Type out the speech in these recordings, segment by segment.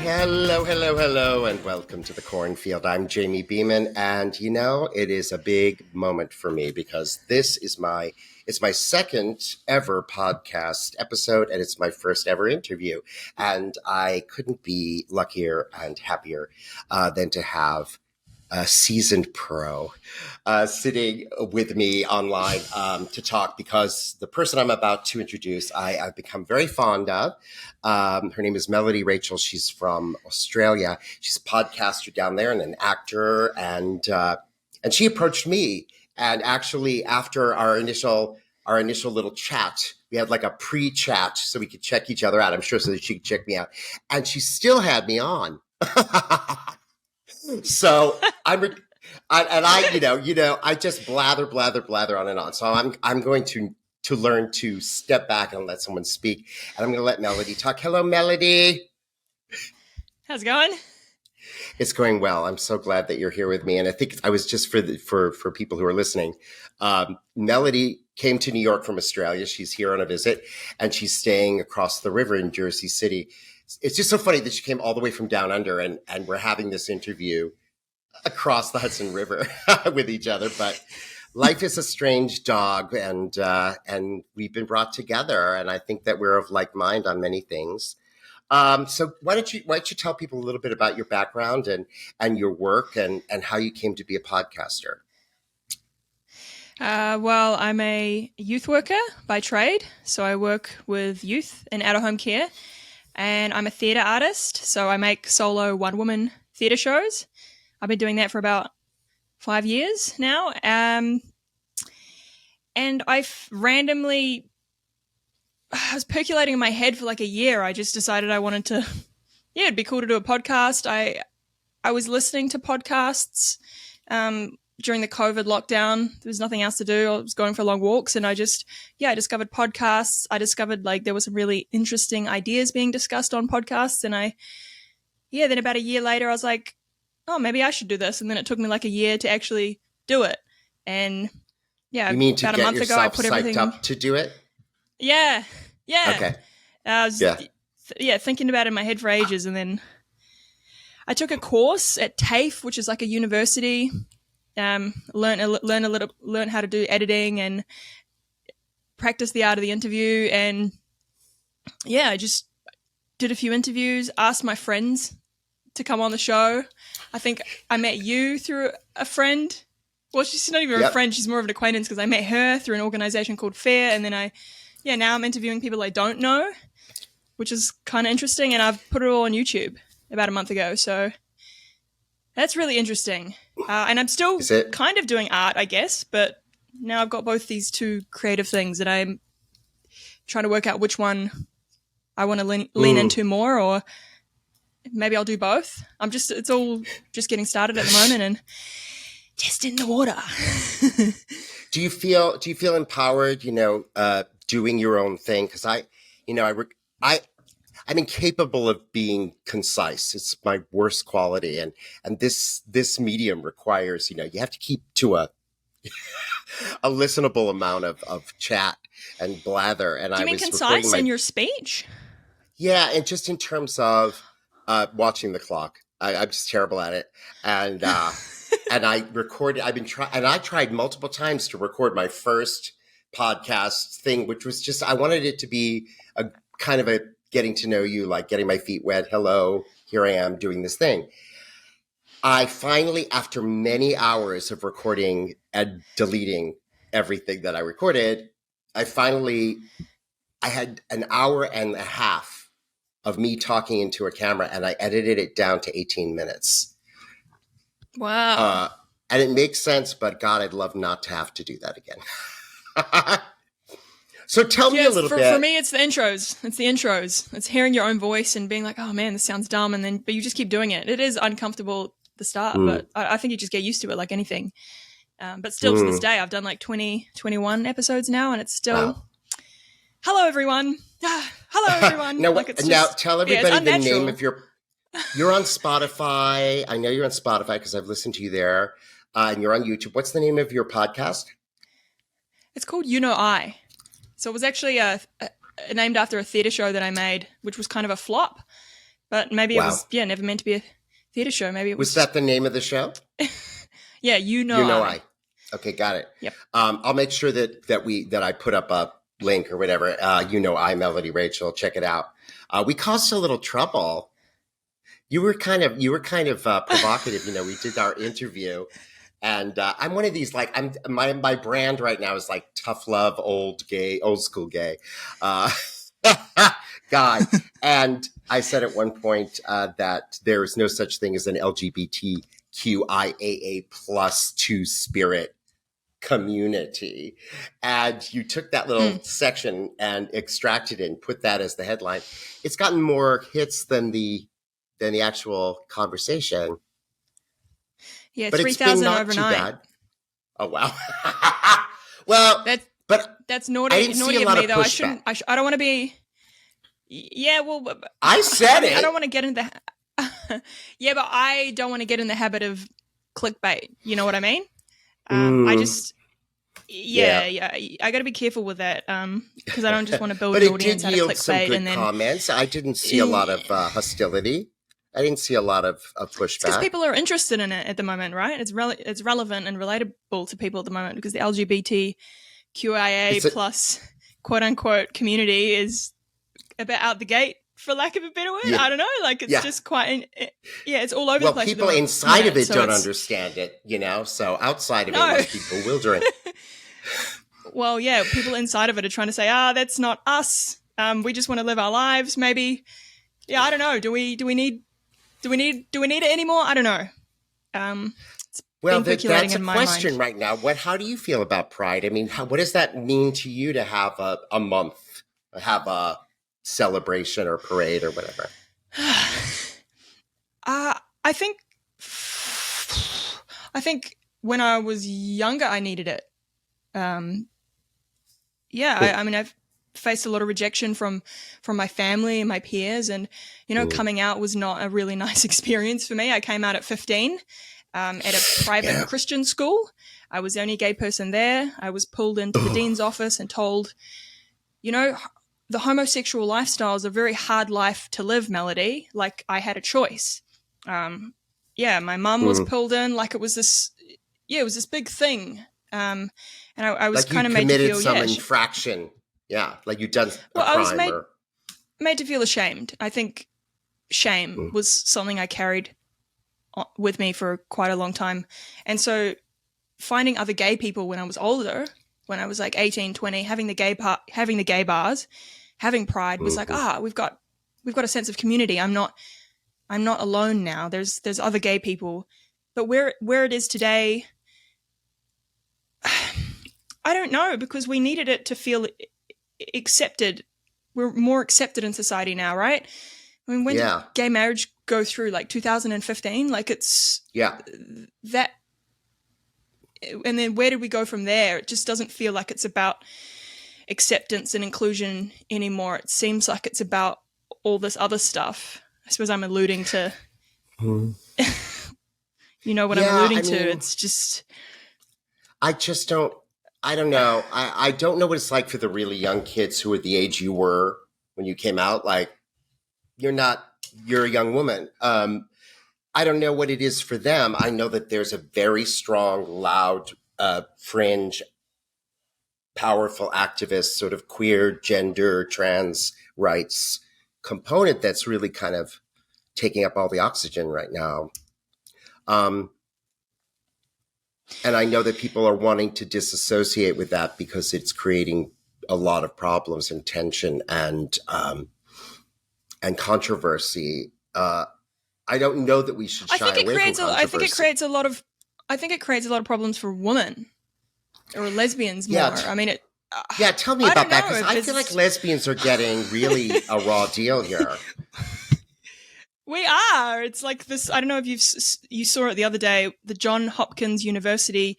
Hello, hello, hello, and welcome to the Cornfield. I'm Jamie Beeman, and it is a big moment for me because it's my second ever podcast episode, and it's my first ever interview. And I couldn't be luckier and happier than to have a seasoned pro sitting with me online to talk, because the person I'm about to introduce, I've become very fond of. Her name is Melody Rachel. She's from Australia. She's a podcaster down there and an actor. And she approached me. And actually, after our initial little chat, we had like a pre-chat so we could check each other out. I'm sure so that she could check me out. And she still had me on. So I just blather on and on. So I'm going to learn to step back and let someone speak. And I'm going to let Melody talk. Hello, Melody. How's it going? It's going well. I'm so glad that you're here with me. And I think I was just for people who are listening. Melody came to New York from Australia. She's here on a visit, and she's staying across the river in Jersey City. It's just so funny that she came all the way from down under, and we're having this interview across the Hudson River with each other. But life is a strange dog, and we've been brought together, and I think that we're of like mind on many things. So why don't you tell people a little bit about your background and your work and how you came to be a podcaster? Well, I'm a youth worker by trade, so I work with youth in out-of-home care. And I'm a theatre artist, so I make solo one-woman theatre shows. I've been doing that for about 5 years now. And I was percolating in my head for like a year. I just decided I wanted to, it'd be cool to do a podcast. I was listening to podcasts during the COVID lockdown. There was nothing else to do. I was going for long walks, and I discovered podcasts. I discovered like there was some really interesting ideas being discussed on podcasts. And then about a year later, I was like, oh, maybe I should do this. And then it took me like a year to actually do it. And you mean to about get a month ago, I put everything up to do it? Yeah. Okay. I was thinking about it in my head for ages. And then I took a course at TAFE, which is like a university. Learn how to do editing and practice the art of the interview. And I just did a few interviews, asked my friends to come on the show. I think I met you through a friend. Well, she's not even a friend. She's more of an acquaintance, because I met her through an organization called Femme. And then now I'm interviewing people I don't know, which is kind of interesting. And I've put it all on YouTube about a month ago. So that's really interesting. And I'm still kind of doing art, I guess, but now I've got both these two creative things, and I'm trying to work out which one I want to lean into more, or maybe I'll do both. It's all just getting started at the moment and just in the water. Do you feel empowered, doing your own thing? Because I'm incapable of being concise. It's my worst quality. And this medium requires, you have to keep to a listenable amount of chat and blather. And Do you mean concise in your speech? Yeah. And just in terms of watching the clock, I'm just terrible at it. And, and I tried multiple times to record my first podcast thing, which was just, I wanted it to be a kind of a getting to know you, like getting my feet wet. Hello, here I am doing this thing. I finally, after many hours of recording and deleting everything that I recorded, I had an hour and a half of me talking into a camera, and I edited it down to 18 minutes. Wow. And it makes sense, but God, I'd love not to have to do that again. So tell me a little bit. For me, it's the intros. It's hearing your own voice and being like, oh man, this sounds dumb. But you just keep doing it. It is uncomfortable at the start, but I think you just get used to it like anything. But still to this day, I've done like 21 episodes now, and it's still, hello everyone. Hello everyone. Now tell everybody the name of you're on Spotify. I know you're on Spotify because I've listened to you there. And you're on YouTube. What's the name of your podcast? It's called I. So it was actually named after a theatre show that I made, which was kind of a flop. But maybe it Wow. was never meant to be a theater show. Maybe it was. Was that the name of the show? Yeah, you know I. Okay, got it. Yep. I'll make sure that I put up a link or whatever. I, Melody Rachel, check it out. We caused a little trouble. You were kind of provocative. We did our interview, and I'm one of these my brand right now is like tough love, old school gay guy. And I said at one point that there is no such thing as an LGBTQIAA plus two spirit community. And you took that little section and extracted it and put that as the headline. It's gotten more hits than the actual conversation. Yeah, but 3,000 not overnight. Too bad. Oh wow. Well, that's naughty of me though. Pushback. I don't want to be. Yeah, well, I said it. I don't want to get into. Yeah, but I don't want to get in the habit of clickbait. You know what I mean? I just. Yeah. I got to be careful with that because I don't just want to build an audience out of clickbait. Some good comments. I didn't see a lot of hostility. I didn't see a lot of pushback. Because people are interested in it at the moment, right? It's relevant and relatable to people at the moment because the LGBTQIA plus quote unquote community is a bit out the gate, for lack of a better word. Yeah. I don't know. Like it's just quite. It's all over the place. Well, people inside of it don't understand it, So outside of it must be bewildering. Well, yeah, people inside of it are trying to say, that's not us. We just want to live our lives. Maybe, I don't know. Do we need it anymore? I don't know. That's a question right now. How do you feel about Pride? I mean, what does that mean to you to have a month, have a celebration or parade or whatever? I think when I was younger, I needed it. I mean, I've faced a lot of rejection from my family and my peers, and coming out was not a really nice experience for me. I came out at 15 at a private Christian school. I was the only gay person there. I was pulled into the dean's office and told, the homosexual lifestyle is a very hard life to live, Melody. Like I had a choice. My mum was pulled in like it was this big thing. And I was kind of made to feel some infraction. Yeah, like you'd done a crime. I was made to feel ashamed. I think shame was something I carried with me for quite a long time. And so finding other gay people when I was older, when I was like 18, 20, having the gay bars, having Pride was like, we've got a sense of community. I'm not alone now. There's other gay people. But where it is today, I don't know, because we needed it to feel accepted. We're more accepted in society now, right? I mean, when did gay marriage go through? Like 2015? Like it's that. And then where did we go from there? It just doesn't feel like it's about acceptance and inclusion anymore. It seems like it's about all this other stuff. I suppose I'm alluding to, you know what I'm alluding to. It's just. I don't know. I don't know what it's like for the really young kids who are the age you were when you came out. Like, you're a young woman. I don't know what it is for them. I know that there's a very strong, loud, fringe, powerful activist, sort of queer, gender, trans rights component that's really kind of taking up all the oxygen right now. And I know that people are wanting to disassociate with that because it's creating a lot of problems and tension and controversy. I don't know that we should shy away from controversy. I think it creates a lot of problems for women or lesbians more. I mean, tell me about that, because I feel like lesbians are getting really a raw deal here. We are. It's like this. I don't know if you saw it the other day. The Johns Hopkins University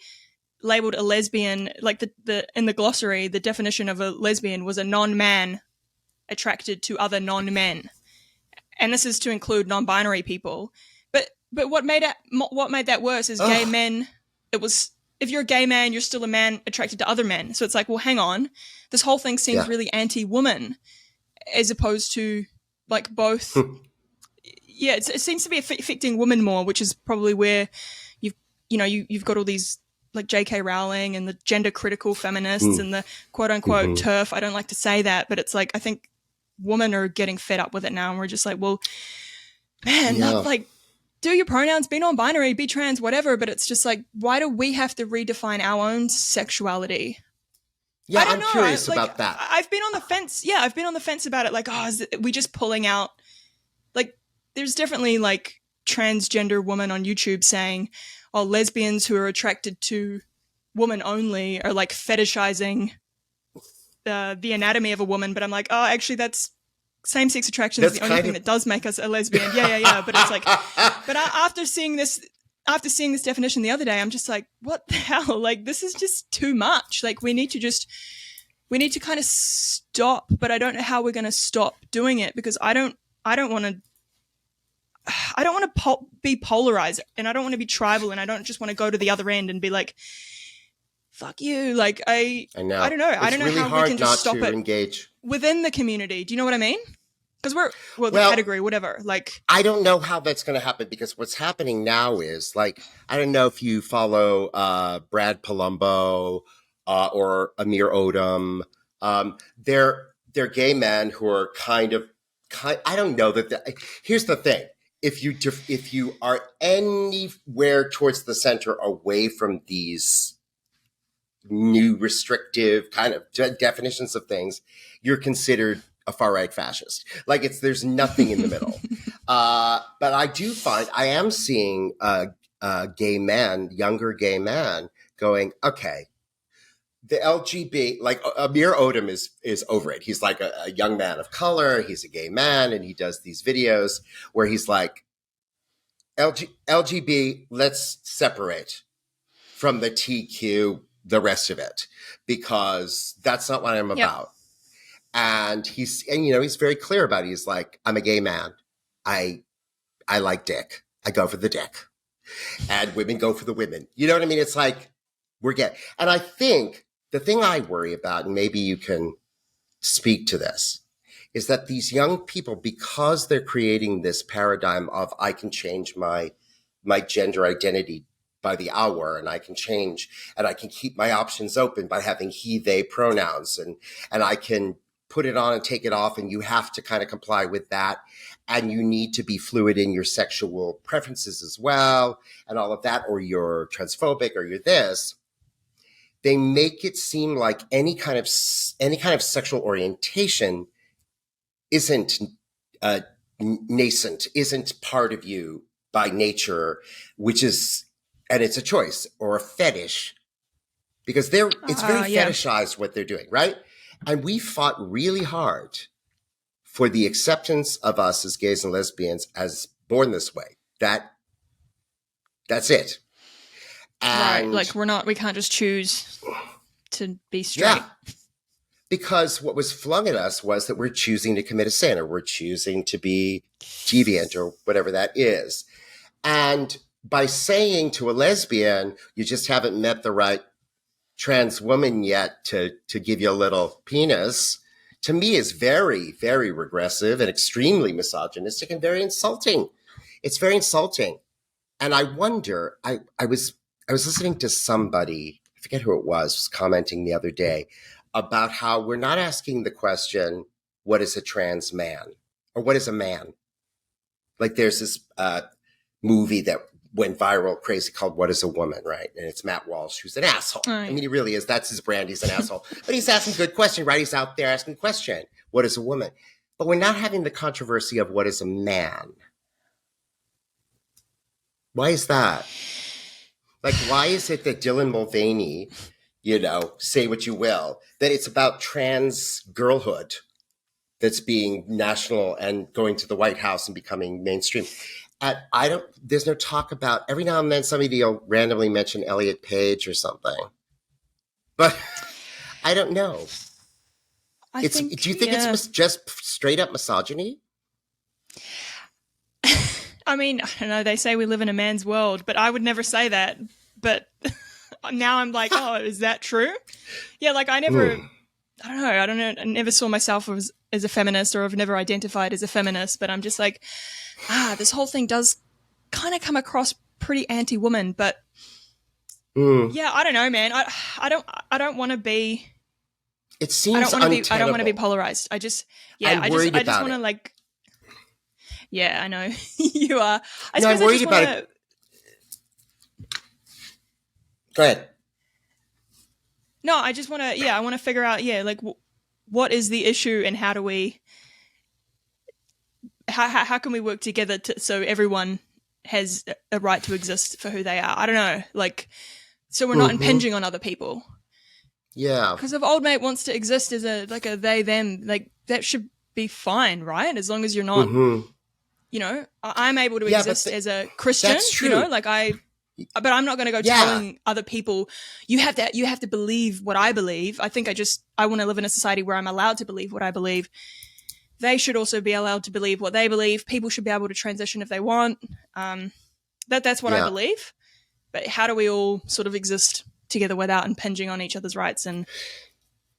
labeled a lesbian, like the in the glossary, the definition of a lesbian was a non-man attracted to other non-men, and this is to include non-binary people. But what made that worse is gay men. It was, if you're a gay man, you're still a man attracted to other men. So it's like, well, hang on, this whole thing seems really anti-woman, as opposed to like both. yeah, it seems to be affecting women more, which is probably where you've got all these like J.K. Rowling and the gender critical feminists and the quote unquote TERF. I don't like to say that, but it's like I think women are getting fed up with it now, and we're just like, well, man, not like do your pronouns, be non-binary, be trans, whatever. But it's just like, why do we have to redefine our own sexuality? Yeah, I'm curious about that. I've been on the fence. Yeah, I've been on the fence about it. Like, we just pulling out? Like, there's definitely like transgender woman on YouTube saying, "Oh, lesbians who are attracted to women only are like fetishizing the anatomy of a woman." But I'm like, oh, actually, that's same-sex attraction is the only thing that does make us a lesbian. Yeah. But it's like, but after seeing this definition the other day, I'm just like, what the hell? Like, this is just too much. Like, we need to kind of stop, but I don't know how we're going to stop doing it, because I don't want to be polarized, and I don't want to be tribal, and I don't just want to go to the other end and be like, fuck you. Like, I know. I don't know. I don't know how we can just stop it engage within the community. Do you know what I mean? Because the category, whatever. Like, I don't know how that's going to happen, because what's happening now is, like, I don't know if you follow Brad Palumbo or Amir Odom. They're gay men who are kind of I don't know that. Here's the thing: if you are anywhere towards the center, away from these new restrictive kind of definitions of things, you're considered a far-right fascist. Like, there's nothing in the middle. But I do find I am seeing gay men, younger gay men, going, okay, the LGBT, like Amir Odom is over it. He's like a young man of color. He's a gay man, and he does these videos where he's like, LGBT, let's separate from the TQ, the rest of it, because that's not what I'm about. And he's very clear about it. He's like, I'm a gay man. I like dick. I go for the dick. And women go for the women. You know what I mean? It's like, we're gay. And I think the thing I worry about, and maybe you can speak to this, is that these young people, because they're creating this paradigm of, I can change my gender identity by the hour, and I can change, and I can keep my options open by having he, they pronouns, and I can put it on and take it off, and you have to kind of comply with that. And you need to be fluid in your sexual preferences as well, and all of that, or you're transphobic, or you're this. They make it seem like any kind of sexual orientation isn't nascent, isn't part of you by nature, and it's a choice or a fetish, because it's very fetishized what they're doing, right? And we fought really hard for the acceptance of us as gays and lesbians as born this way. That's it. And right. Like, we can't just choose to be straight. Yeah. Because what was flung at us was that we're choosing to commit a sin, or we're choosing to be deviant, or whatever that is. And by saying to a lesbian, you just haven't met the right trans woman yet to give you a little penis, to me is very, very regressive and extremely misogynistic and very insulting. It's very insulting. And I wonder, I was listening to somebody, I forget who it was commenting the other day about how we're not asking the question, what is a trans man? Or what is a man? Like, there's this movie that went viral, crazy, called What is a Woman, right? And it's Matt Walsh, who's an asshole. Right. I mean, he really is. That's his brand. He's an asshole. But he's asking good question, right? He's out there asking question. What is a woman? But we're not having the controversy of what is a man. Why is that? Like, why is it that Dylan Mulvaney, say what you will, that it's about trans girlhood that's being national and going to the White House and becoming mainstream? There's no talk about, every now and then somebody will randomly mention Elliot Page or something. But I don't know. Do you think it's just straight up misogyny? I mean, I don't know. They say we live in a man's world, but I would never say that. But now I'm like, oh, is that true? Yeah, like I I don't know. I never saw myself as a feminist, or I've never identified as a feminist, but I'm just like, this whole thing does kind of come across pretty anti-woman, but yeah, I don't know, man. I don't want to be. It seems untenable. I don't want to be polarized. I just want to like. Yeah, I know you are. I'm worried about it. Go ahead. No, I just want to. Yeah, I want to figure out. Yeah, like what is the issue, and how do we? How can we work together so everyone has a right to exist for who they are? I don't know, like, so we're not impinging on other people. Yeah. Because if old mate wants to exist as a they them, like that should be fine, right? As long as you're not, you know, I'm able to exist as a Christian. That's true. You know, like but I'm not going to go telling other people you have to believe what I believe. I think I want to live in a society where I'm allowed to believe what I believe. They should also be allowed to believe what they believe. People should be able to transition if they want. That's what I believe. But how do we all sort of exist together without impinging on each other's rights? And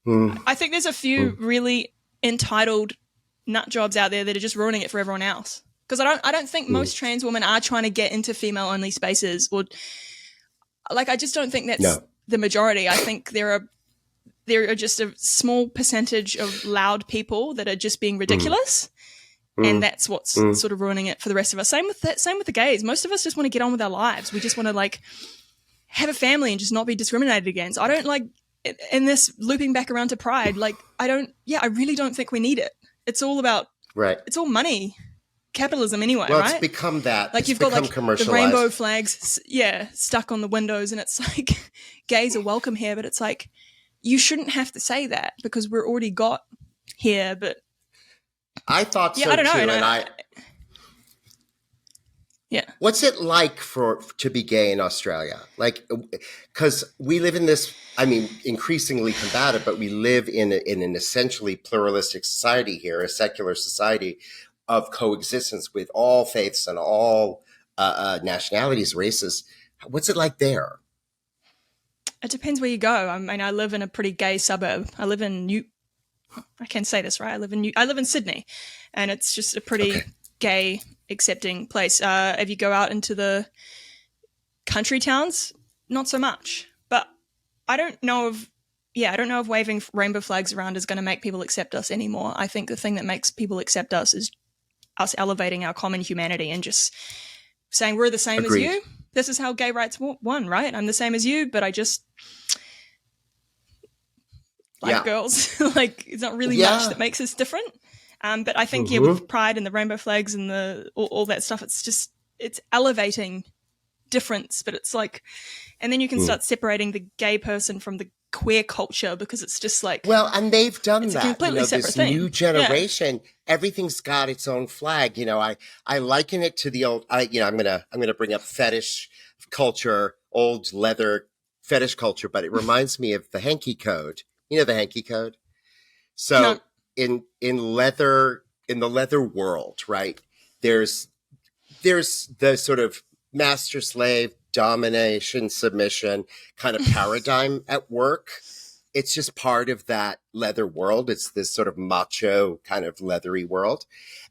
I think there's a few really entitled nut jobs out there that are just ruining it for everyone else. Because I don't think most trans women are trying to get into female only spaces, or like I just don't think that's the majority. I think there are just a small percentage of loud people that are just being ridiculous. And that's what's sort of ruining it for the rest of us. Same with the gays. Most of us just want to get on with our lives. We just want to like have a family and just not be discriminated against. I don't like in this looping back around to pride. Like I really don't think we need it. It's all about it's all money, capitalism anyway. Well, right? It's become that. Like you've got like the rainbow flags, stuck on the windows, and it's like gays are welcome here, but it's like you shouldn't have to say that because we're already got here. But I thought so I don't know, too, what's it like to be gay in Australia? Like, because we live in this, I mean, increasingly combative, but we live in an essentially pluralistic society here, a secular society of coexistence with all faiths and all nationalities, races. What's it like there? It depends where you go. I mean, I live in a pretty gay suburb. I live in I can say this, right? I live in Sydney, and it's just a pretty gay, accepting place. If you go out into the country towns, not so much. But I don't know if waving rainbow flags around is going to make people accept us anymore. I think the thing that makes people accept us is us elevating our common humanity and just saying we're the same as you. This is how gay rights won, right? I'm the same as you, but I just like girls. Like it's not really much that makes us different. But I think with pride and the rainbow flags and all that stuff, it's elevating difference. But it's like, and then you can start separating the gay person from the queer culture because it's just like, well, and they've done it's that. A completely separate this thing. New generation, everything's got its own flag. You know, I liken it to the old. I'm gonna bring up fetish culture, old leather fetish culture, but it reminds me of the hanky code. You know the hanky code. So in the leather world, right? There's the sort of master slave domination submission kind of paradigm at work. It's just part of that leather world. It's this sort of macho kind of leathery world.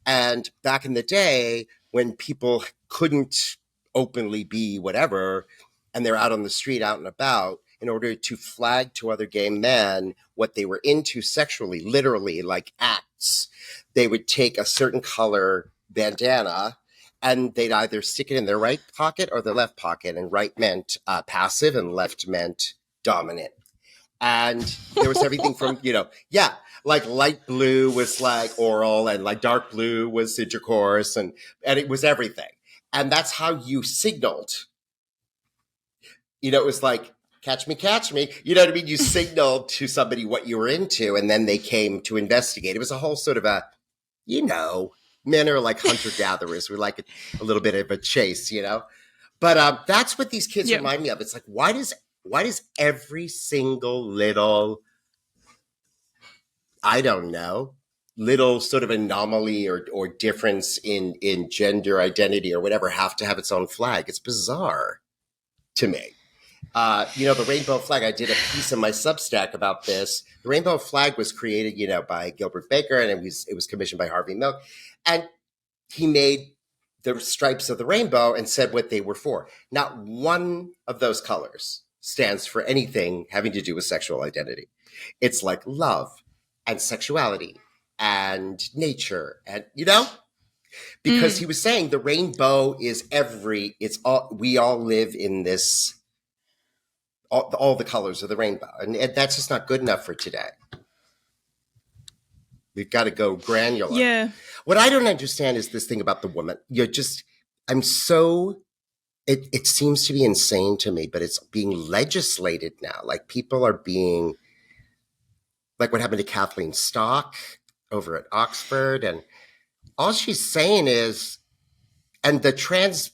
And back in the day when people couldn't openly be whatever, and they're out on the street, out and about, in order to flag to other gay men what they were into sexually, literally like acts, they would take a certain color bandana and they'd either stick it in their right pocket or their left pocket. And right meant passive and left meant dominant. And there was everything from, like light blue was like oral and like dark blue was intercourse and it was everything. And that's how you signaled. It was like, catch me. You know what I mean? You signaled to somebody what you were into, and then they came to investigate. It was a whole sort of men are like hunter-gatherers. We're like a little bit of a chase, But that's what these kids remind me of. It's like, why does every single little, I don't know, little sort of anomaly or difference in gender identity or whatever have to have its own flag? It's bizarre to me. The rainbow flag, I did a piece in my Substack about this. The rainbow flag was created, by Gilbert Baker, and it was commissioned by Harvey Milk. And he made the stripes of the rainbow and said what they were for. Not one of those colors stands for anything having to do with sexual identity. It's like love and sexuality and nature and, because he was saying the rainbow is we all live in this, all the colors of the rainbow. And that's just not good enough for today. We've got to go granular. Yeah. What I don't understand is this thing about the woman. It seems to be insane to me, but it's being legislated now. Like people are being, like what happened to Kathleen Stock over at Oxford. And all she's saying is, and the trans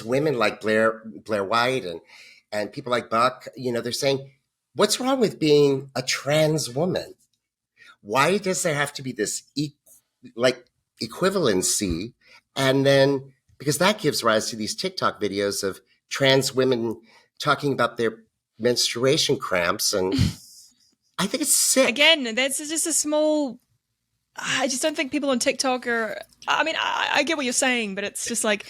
women like Blair White and people like Buck, they're saying, what's wrong with being a trans woman? Why does there have to be this equivalency? And then, because that gives rise to these TikTok videos of trans women talking about their menstruation cramps. And I think it's sick. Again, that's just a small, I just don't think people on TikTok are, I get what you're saying, but it's just like,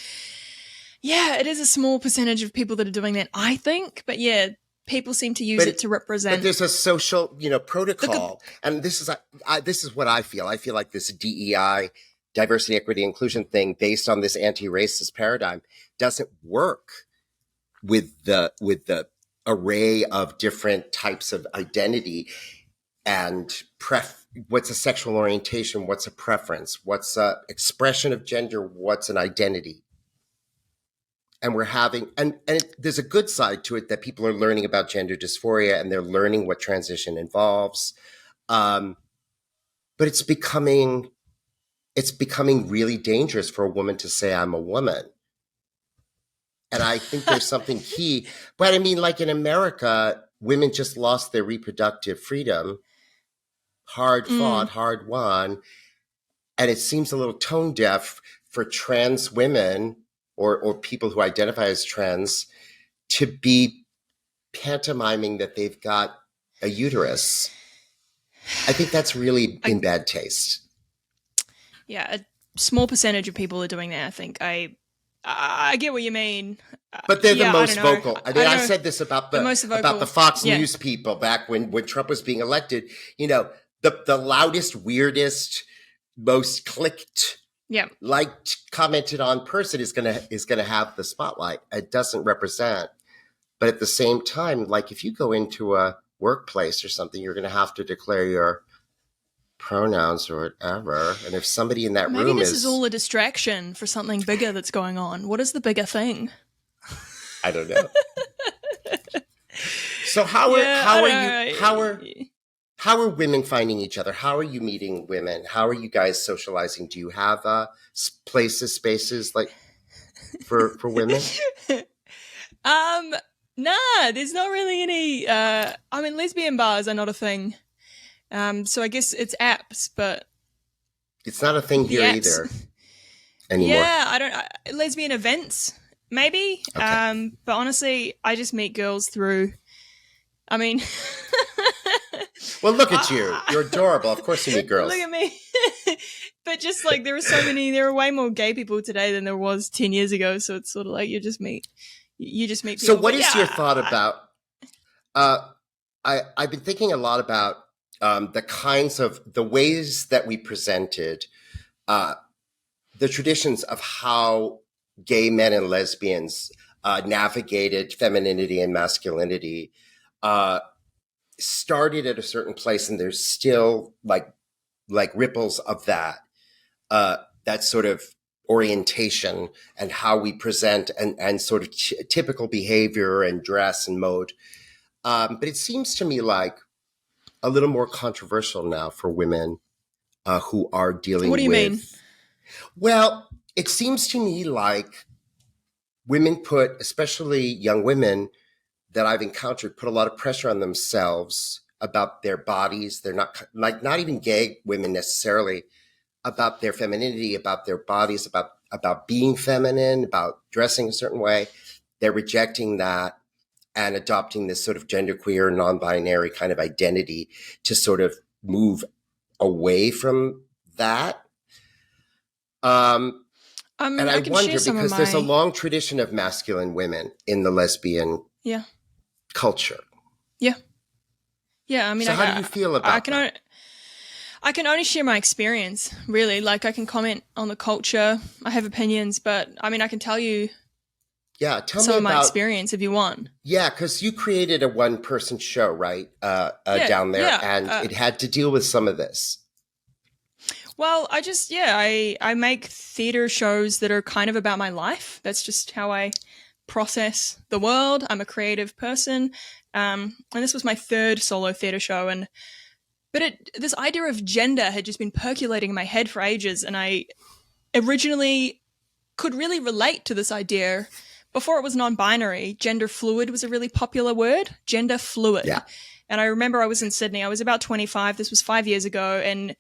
yeah, it is a small percentage of people that are doing that, I think. But yeah, people seem to use it to represent. But there's a social, protocol, and this is what I feel. I feel like this DEI, diversity, equity, inclusion thing, based on this anti-racist paradigm, doesn't work with the array of different types of identity and what's a sexual orientation, what's a preference, what's a expression of gender, what's an identity. And we're having, and there's a good side to it that people are learning about gender dysphoria and they're learning what transition involves. But it's becoming really dangerous for a woman to say, I'm a woman. And I think there's something key. But I mean, like in America, women just lost their reproductive freedom. Hard fought, hard won. And it seems a little tone deaf for trans women or people who identify as trans to be pantomiming that they've got a uterus. I think that's really in bad taste. Yeah, a small percentage of people are doing that, I think. I get what you mean. But they're the most vocal. I said this about the Fox News people back when Trump was being elected. The loudest, weirdest, most clicked, liked, commented on person is gonna have the spotlight. It doesn't represent. But at the same time, like if you go into a workplace or something, you're gonna have to declare your pronouns or whatever. And if somebody in that room maybe this is all a distraction for something bigger that's going on. What is the bigger thing? I don't know. So how are women finding each other? How are you meeting women? How are you guys socializing? Do you have spaces like for women? Nah, there's not really any. Lesbian bars are not a thing. So I guess it's apps, but it's not a thing here either anymore. Yeah, lesbian events maybe. Okay. But honestly, I just meet girls through. Well, look at you. You're adorable. Of course you meet girls. Look at me. But just like there are way more gay people today than there was 10 years ago. So it's sort of like you just meet people. So what is your thought about, I've been thinking a lot about the ways that we presented the traditions of how gay men and lesbians navigated femininity and masculinity started at a certain place, and there's still like ripples of that sort of orientation and how we present and sort of typical behavior and dress and mode. But it seems to me like a little more controversial now for women who are dealing with. What do you mean? Well, it seems to me like women especially young women that I've encountered, put a lot of pressure on themselves about their bodies. They're not even gay women necessarily, about their femininity, about their bodies, about being feminine, about dressing a certain way. they're rejecting that and adopting this sort of genderqueer, non-binary kind of identity to sort of move away from that. And I I can share wonder, some of because there's a my long tradition of masculine women in the lesbian yeah culture. yeah yeah. I mean, So how do you feel about that? I can only share my experience, really. Like, I can comment on the culture. I have opinions, but I mean, I can tell you Yeah, tell me some of my about, experience if you want. yeah, because you created a one-person show, right, Yeah, down there, yeah. and it had to deal with some of this. Well, I make theater shows that are kind of about my life. That's just how I process the world. I'm a creative person. And this was my third solo theater show. This idea of gender had just been percolating in my head for ages. And I originally could really relate to this idea. Before it was non-binary, gender fluid was a really popular word. Gender fluid. Yeah. And I remember I was in Sydney. I was about 25. This was 5 years ago. And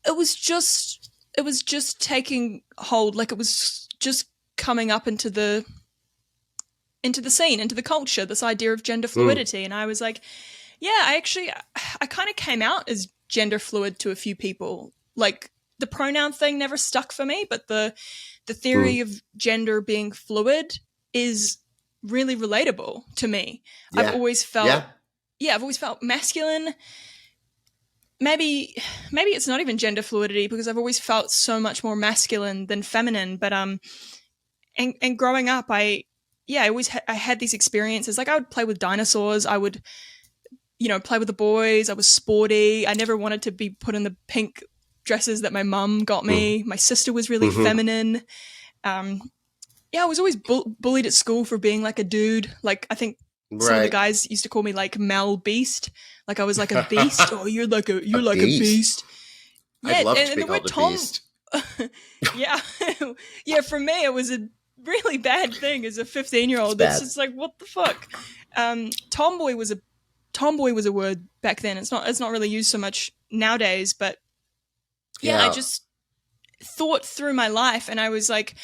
it was just taking hold. Like, it was just coming up into the scene, into the culture, this idea of gender fluidity. And I was like, yeah, I kind of came out as gender fluid to a few people. Like, the pronoun thing never stuck for me, but the theory of gender being fluid is really relatable to me. Yeah. I've always felt masculine. Maybe it's not even gender fluidity, because I've always felt so much more masculine than feminine. But and growing up, I had these experiences. Like, I would play with dinosaurs. I would, play with the boys. I was sporty. I never wanted to be put in the pink dresses that my mum got me. My sister was really feminine. I was always bullied at school for being like a dude. Like, I think some of the guys used to call me like Mel Beast. Like, I was like a beast. Oh, you're like a beast. Yeah, I'd love to and be the word called a Tom. beast. Yeah, yeah. For me, it was a really bad thing as a 15-year-old. It's just like, what the fuck. Tomboy was a word back then. It's not really used so much nowadays. But yeah, I just thought through my life, and I was like,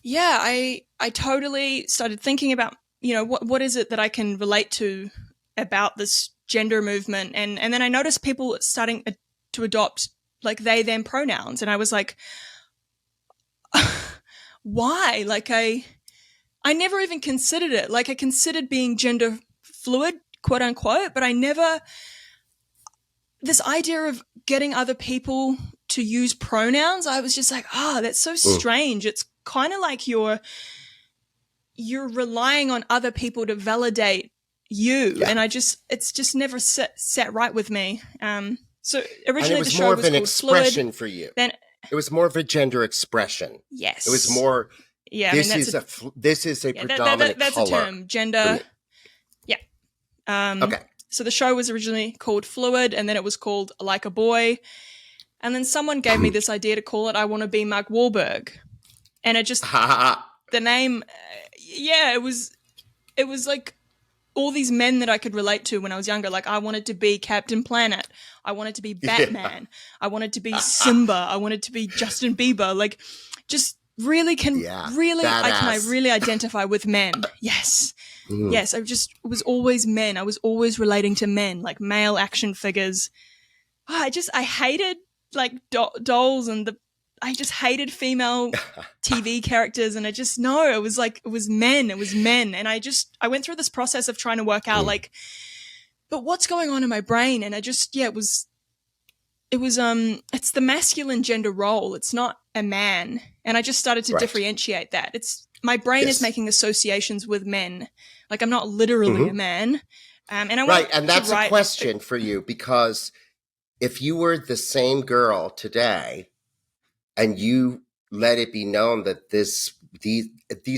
yeah, I totally started thinking about, what is it that I can relate to about this gender movement. And then I noticed people starting to adopt like they, them pronouns. And I was like, why? Like, I never even considered it. Like, I considered being gender fluid, quote unquote, but I never, this idea of getting other people to use pronouns, I was just like, that's so strange. It's kind of like you're relying on other people to validate you. Yeah. And it's just never sat right with me. So originally the show was more of an expression Fluid, for you. Then it was more of a gender expression. Yes. It was more. Yeah. This is a predominant that's color. That's a term. Gender. Yeah. Okay. So the show was originally called Fluid, and then it was called Like a Boy. And then someone gave me this idea to call it I Want to Be Mark Wahlberg. And it just, the name, it was like all these men that I could relate to when I was younger. Like, I wanted to be Captain Planet. I wanted to be Batman. Yeah. I wanted to be Simba. I wanted to be Justin Bieber. Like, just really I really identify with men. Yes. Yes. It was always men. I was always relating to men, like male action figures. I hated like dolls and I just hated female TV characters. And it was men. And I went through this process of trying to work out like, but what's going on in my brain? And it's the masculine gender role. It's not a man. And I just started to differentiate that. My brain is making associations with men. Like, I'm not literally a man. And that's a question for you, because if you were the same girl today and you let it be known that these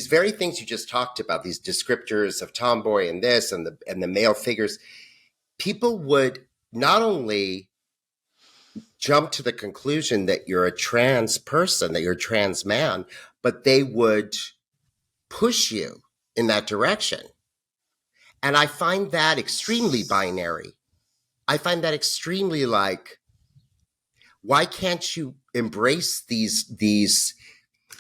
very things you just talked about, these descriptors of tomboy and this and the male figures, people would not only jump to the conclusion that you're a trans person, that you're a trans man, but they would push you in that direction. And I find that extremely binary. I find that extremely like, why can't you embrace these,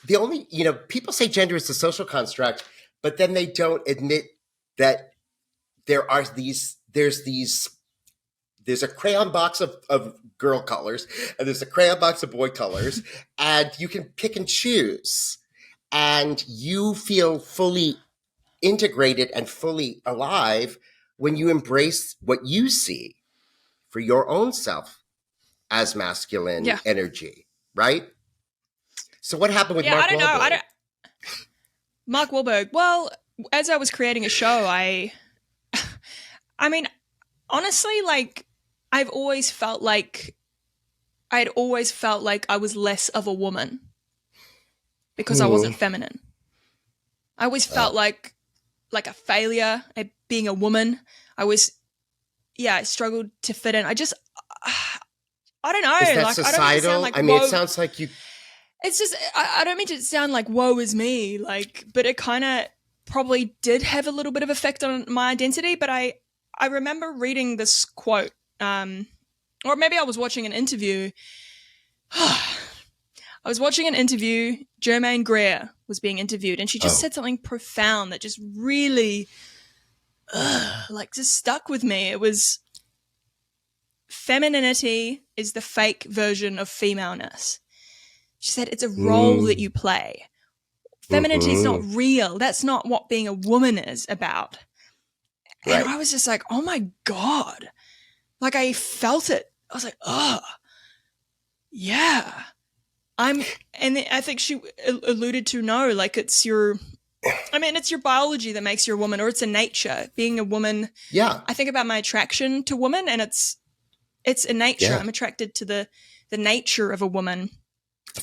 the only, people say gender is a social construct. but then they don't admit that there's a crayon box of girl colors and there's a crayon box of boy colors, and you can pick and choose, and you feel fully integrated and fully alive when you embrace what you see for your own self as masculine energy, right? So what happened with Mark Wahlberg? Mark Wahlberg. Well, as I was creating a show, I mean, honestly, like, I'd always felt like I was less of a woman because I wasn't feminine. I always felt like a failure at being a woman. I struggled to fit in. I don't know. Is that like, societal? I don't mean, it sounds like you. It's just, I don't mean to sound like woe is me, like, but it kind of probably did have a little bit of effect on my identity. But I remember reading this quote, or maybe I was watching an interview. Germaine Greer was being interviewed, and she just said something profound that just really, just stuck with me. It was, femininity is the fake version of femaleness. She said, it's a role that you play. Femininity is not real. That's not what being a woman is about. Right. And I was just like, oh my God. Like, I felt it. I was like, oh, yeah. And I think she alluded to, no, like, it's your biology that makes you a woman, or it's a nature. Being a woman. Yeah. I think about my attraction to women, and it's a nature. Yeah. I'm attracted to the nature of a woman.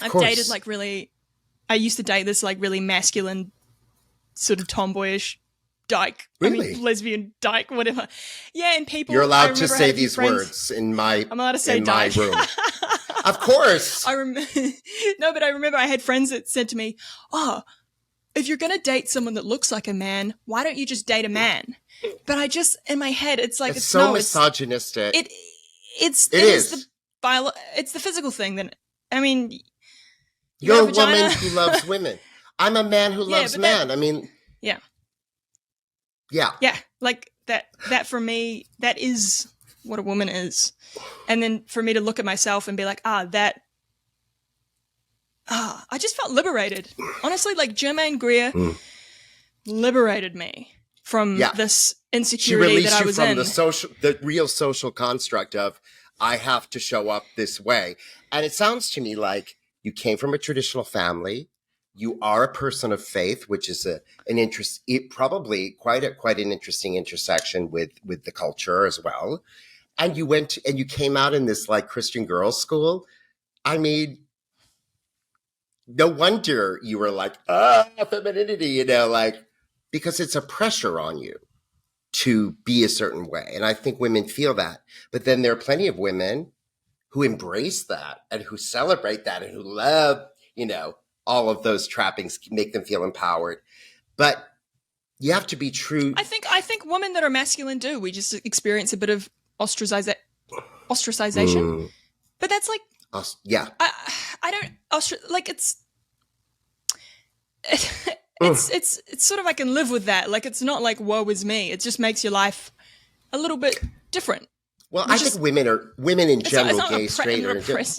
I've dated I used to date this like really masculine sort of tomboyish dyke. Really? Lesbian dyke, whatever. Yeah, and people. You're allowed to say these words in my. I'm allowed to say dyke. My room. Of course. No, but I remember I had friends that said to me, "Oh, if you're going to date someone that looks like a man, why don't you just date a man?" But I just, in my head, it's like, it's so misogynistic. It's the physical thing that, I mean. You're a woman who loves women. I'm a man who loves men. Yeah. Yeah. Yeah. Like that for me, that is what a woman is. And then for me to look at myself and be like, I just felt liberated. Honestly, like Germaine Greer liberated me from this insecurity that I was in. She released you from the real social construct of, I have to show up this way. And it sounds to me like you came from a traditional family. You are a person of faith, which is probably quite an interesting intersection with the culture as well. And you came out in this like Christian girls' school. I mean, no wonder you were like, femininity, because it's a pressure on you to be a certain way. And I think women feel that. But then there are plenty of women who embrace that and who celebrate that and who love, all of those trappings, make them feel empowered. But you have to be true. I think women that are masculine do. We just experience a bit of ostracization. But that's like, yeah. I don't it's sort of, I can live with that. Like, it's not like woe is me. It just makes your life a little bit different. Well, I think women in general, gay, straight,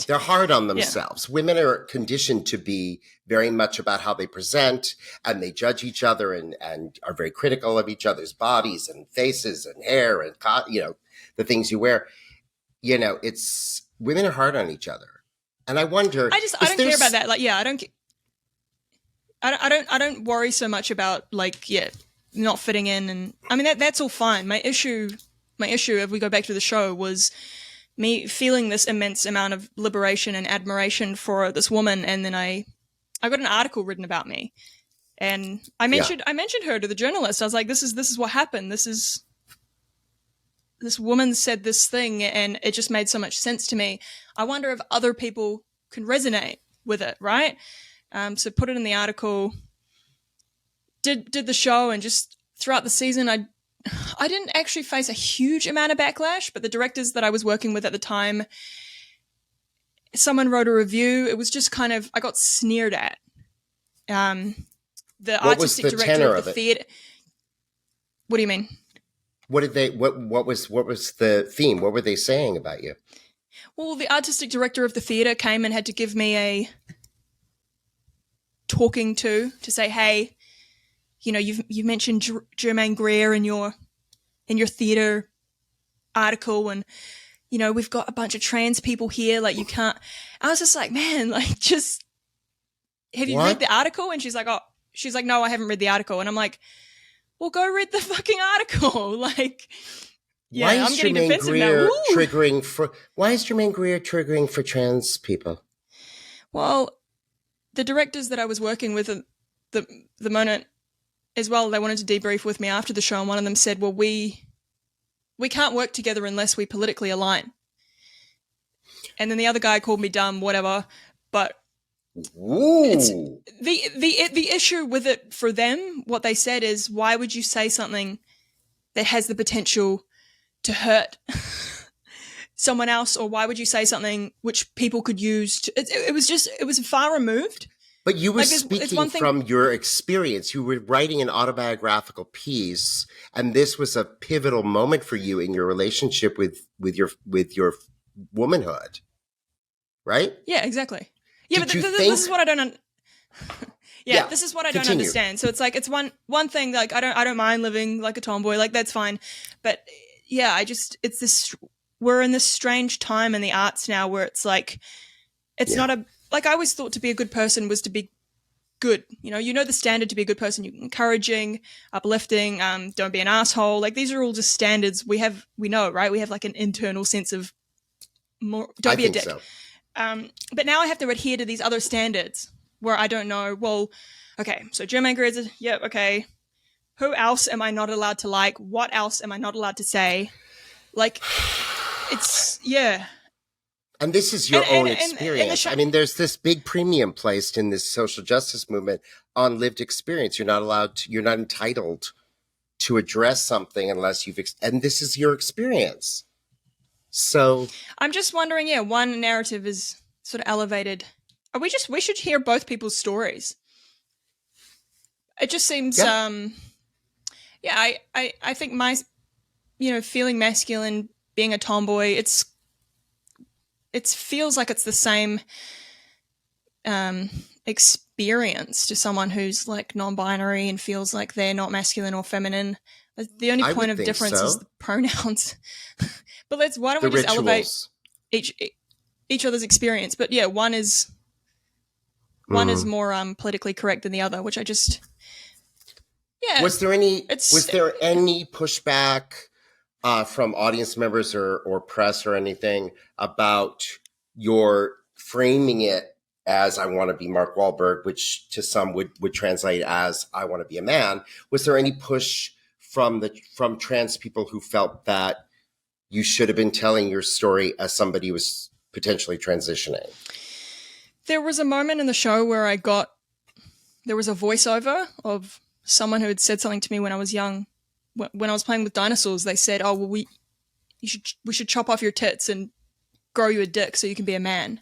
they're hard on themselves. Yeah. Women are conditioned to be very much about how they present, and they judge each other and are very critical of each other's bodies and faces and hair and, the things you wear. It's women are hard on each other. And I wonder. I don't care about that. Like, yeah, I don't worry so much about not fitting in, and I mean that's all fine. My issue, if we go back to the show, was me feeling this immense amount of liberation and admiration for this woman, and then I got an article written about me, and I mentioned her to the journalist. I was like, this is what happened. This woman said this thing, and it just made so much sense to me. I wonder if other people can resonate with it, right? So put it in the article, did the show, and just throughout the season, I didn't actually face a huge amount of backlash, but the directors that I was working with at the time, someone wrote a review. It was just kind of, I got sneered at. the What was artistic the director tenor of the of it? theater. What do you mean? What did they? What was the theme? What were they saying about you? Well, the artistic director of the theater came and had to give me a talking to say, hey, you know, you've mentioned Germaine Greer in your theater article, and you know, we've got a bunch of trans people here. Like, you can't. I was just like, man, like, just have you read the article? And she's like, no, I haven't read the article. And I'm like, well, go read the fucking article. Like, yeah, I'm getting defensive now. Why is Germaine Greer triggering for trans people? Well, the directors that I was working with at the moment as well, they wanted to debrief with me after the show, and one of them said, well, we can't work together unless we politically align. And then the other guy called me dumb, whatever. But it's the issue with it for them, what they said is, why would you say something that has the potential to hurt someone else, or why would you say something which people could use to, it was far removed. But you were speaking from your experience. You were writing an autobiographical piece, and this was a pivotal moment for you in your relationship with your womanhood, right? Yeah, exactly. Yeah, but this is what I don't. Yeah, this is what I don't understand. So it's like, it's one thing. Like, I don't mind living like a tomboy. Like, that's fine. But yeah, it's this. We're in this strange time in the arts now where it's like, it's not a. Like, I always thought to be a good person was to be good. You know the standard to be a good person. You're encouraging, uplifting, don't be an asshole. Like, these are all just standards we know, right? We have like an internal sense of more, don't be a dick. So. But now I have to adhere to these other standards where I don't know, well, okay, so Germaine Greer is, yeah, okay. Who else am I not allowed to like? What else am I not allowed to say? Like, it's, yeah. And this is your own experience. I mean, there's this big premium placed in this social justice movement on lived experience. You're not entitled to address something unless and this is your experience. So I'm just wondering, one narrative is sort of elevated. We should hear both people's stories. It just seems, I think my, feeling masculine, being a tomboy, it feels like it's the same experience to someone who's like non-binary and feels like they're not masculine or feminine. The only point of difference is the pronouns. But why don't we just elevate each other's experience? But yeah, one is more politically correct than the other, which I just Was there any pushback from audience members or press or anything about your framing it as I want to be Mark Wahlberg, which to some would translate as I want to be a man? Was there any push from trans people who felt that you should have been telling your story as somebody who was potentially transitioning? There was a moment in the show where there was a voiceover of someone who had said something to me when I was young. When I was playing with dinosaurs, they said, "Oh, well, we should chop off your tits and grow you a dick so you can be a man."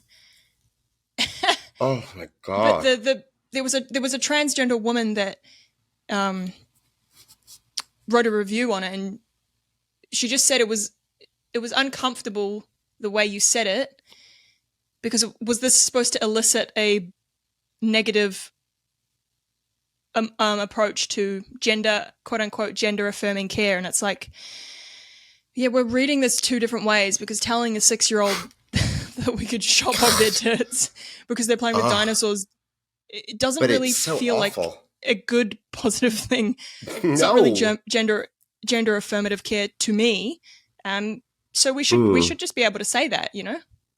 Oh my god! But there was a transgender woman that wrote a review on it, and she just said it was uncomfortable the way you said it, because was this supposed to elicit a negative approach to gender, quote unquote, gender affirming care? And it's like, yeah, we're reading this two different ways, because telling a 6-year-old that we could chop off their tits because they're playing with dinosaurs, it doesn't really feel awful. Like a good positive thing. It's not really gender affirmative care to me. So we should just be able to say that,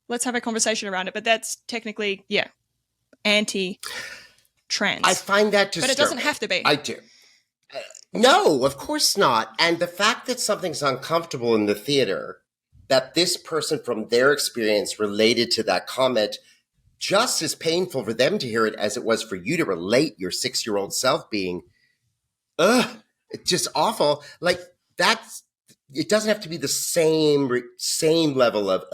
let's have a conversation around it. But that's technically, anti-trans. I find that disturbing. But it doesn't have to be. I do. No, of course not. And the fact that something's uncomfortable in the theater, that this person from their experience related to that comment, just as painful for them to hear it as it was for you to relate your 6-year-old self being, it's just awful. Like, it doesn't have to be the same level of,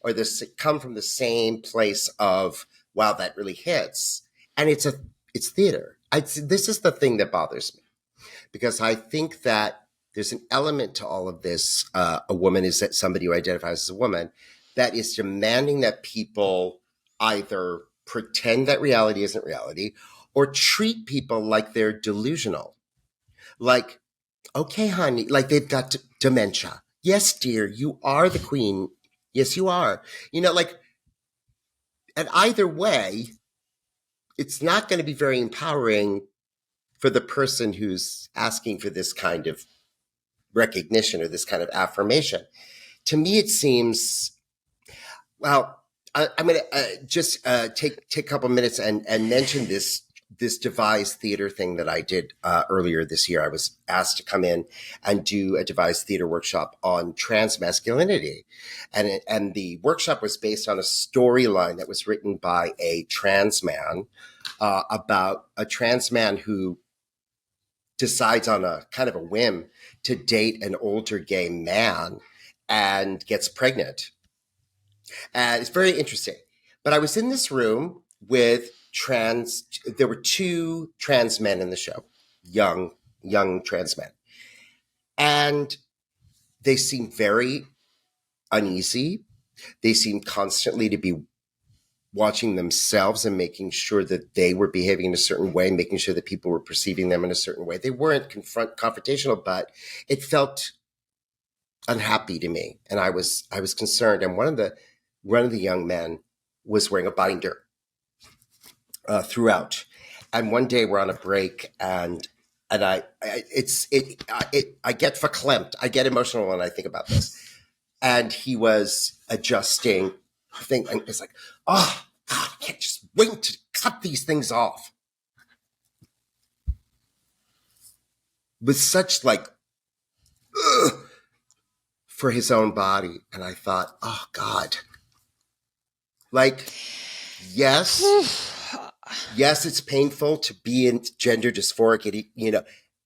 or come from the same place of, wow, that really hits. And it's theater. this is the thing that bothers me, because I think that there's an element to all of this. A woman is that somebody who identifies as a woman that is demanding that people either pretend that reality isn't reality or treat people like they're delusional. Like, okay, honey, like they've got dementia. Yes, dear, you are the queen. Yes, you are. Like, and either way, it's not going to be very empowering for the person who's asking for this kind of recognition or this kind of affirmation. To me, it seems, well, I'm going to just take a couple minutes and mention this devised theater thing that I did earlier this year. I was asked to come in and do a devised theater workshop on trans masculinity. And the workshop was based on a storyline that was written by a trans man about a trans man who decides on a kind of a whim to date an older gay man and gets pregnant. And it's very interesting. But I was in this room with there were two trans men in the show, young trans men. And they seemed very uneasy. They seemed constantly to be watching themselves and making sure that they were behaving in a certain way, making sure that people were perceiving them in a certain way. They weren't confrontational, but it felt unhappy to me. And I was concerned. And one of the young men was wearing a binder throughout. And one day we're on a break and I get verklempt. I get emotional when I think about this. And he was adjusting the thing. And it's like, oh, God, I can't just wait to cut these things off. With such like, ugh, for his own body. And I thought, oh, God. Like, yes, it's painful to be in gender dysphoric.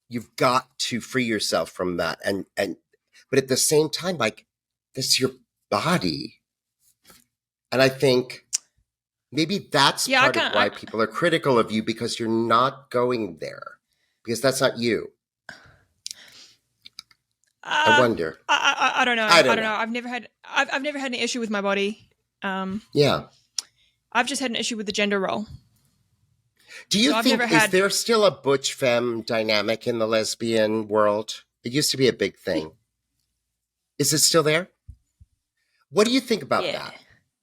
You've got to free yourself from that. But at the same time, like, this is your body. And I think maybe that's part of why people are critical of you, because you're not going there, because that's not you. I wonder. I don't know. I don't know. I've never had an issue with my body. Yeah. I've just had an issue with the gender role. Do you think, is there still a Butch Femme dynamic in the lesbian world? It used to be a big thing. Is it still there? What do you think about that?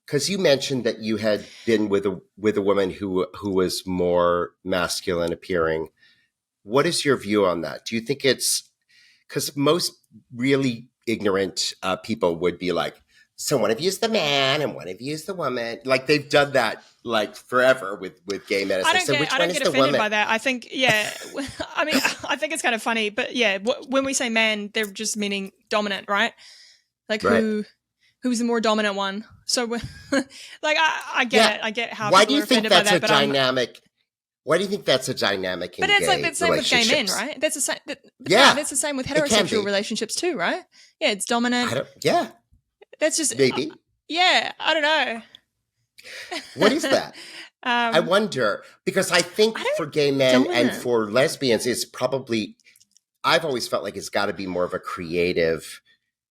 Because you mentioned that you had been with a woman who was more masculine appearing. What is your view on that? Do you think it's, because most really ignorant people would be like, so one of you is the man and one of you is the woman. Like, they've done that like forever with gay men. I don't get offended by that. I think, I mean, I think it's kind of funny, but when we say man, they're just meaning dominant, right? Like, right. Who's the more dominant one? So, like, I get it. I get how people are offended by that. Why do you think that's a dynamic in but it's gay like the same with gay men, right? That's the same. That's the same with heterosexual relationships too, right? Yeah, it's dominant. That's just maybe. I don't know. What is that? I wonder, because I think for gay men and for lesbians, it's probably, I've always felt like it's got to be more of a creative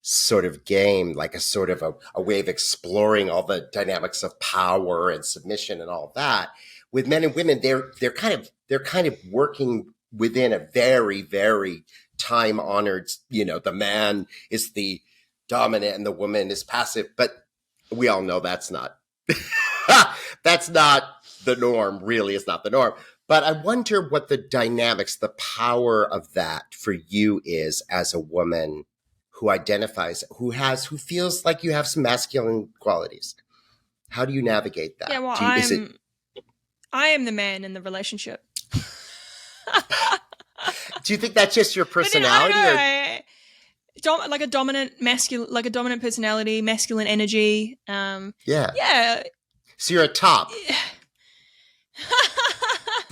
sort of game, like a sort of a way of exploring all the dynamics of power and submission and all that. With men and women, they're kind of working within a very, very time honored, the man is the dominant and the woman is passive, but we all know that's not the norm. Really, it's not the norm. But I wonder what the dynamics, the power of that for you is as a woman who identifies, who feels like you have some masculine qualities. How do you navigate that? Yeah, well, I am the man in the relationship. Do you think that's just your personality? Like a dominant personality, masculine energy. Yeah. So you're a top.